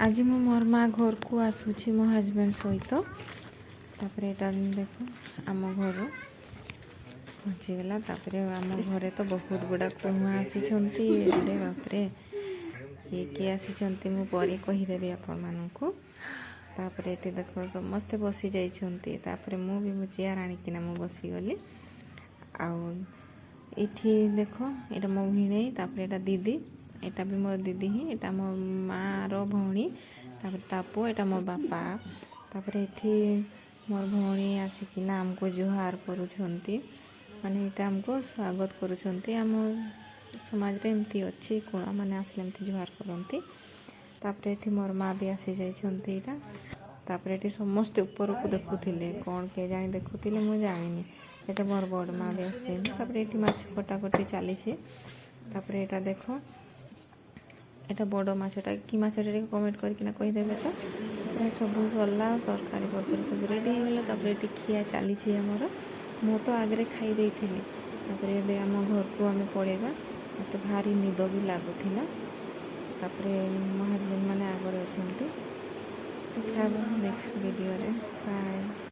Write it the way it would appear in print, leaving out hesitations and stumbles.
आज मु मोर माँ घर को आसूची मो हजबैंड सहित तापर एटा देखो आम घर पहुँचीगला। तापर आम घरे तो बहुत गुड़ा कुआ आसी बापरे किए किए आसी मु परे कहीदेवी आपण मानू। तापर ये देख समस्ते बसी जाइछन्ति। तापर मु भी मो चेयर आनिकिना मु बसीगली। आठी देख ये मो भिणे तापर एटा दीदी एटा भी मो दीदी ही एटा मो माँ रो भौणी तापर तापो एटा मो बापा। तापर एठी मोर भौणी आसिकिना आमको जुहार करुछन्ति माने एटा हमको स्वागत करुछन्ति। आम समाज रे एमती अच्छी कुणा माने आसले एमती जुहार करन्ति। तापर एठी मोर माँ भी आसी जाइछन्ति एटा। तापर एठी समस्त ऊपर को देखुथिले कोन के जानि देखुथिले मु जानिनी। एटा मोर बड़ माँ भी आसी। तापर एठी माछ कटाकटी चली। तापर एटा देखो एटा बड़ माछटा कि माछटा कमेंट करकिना कहीदेवे। तो सब सरला तरकारी पत्र सब रेडी होगला। तापर एटी खिया चली आमर मु तो आगे खाई देइथिली। तापर एबे आम घर को आम पड़ेगा मत भारी निद भी लगुला। तापर मो हजबैंड माने आगे अच्छा देखा नेक्स्ट वीडियो रे बाय।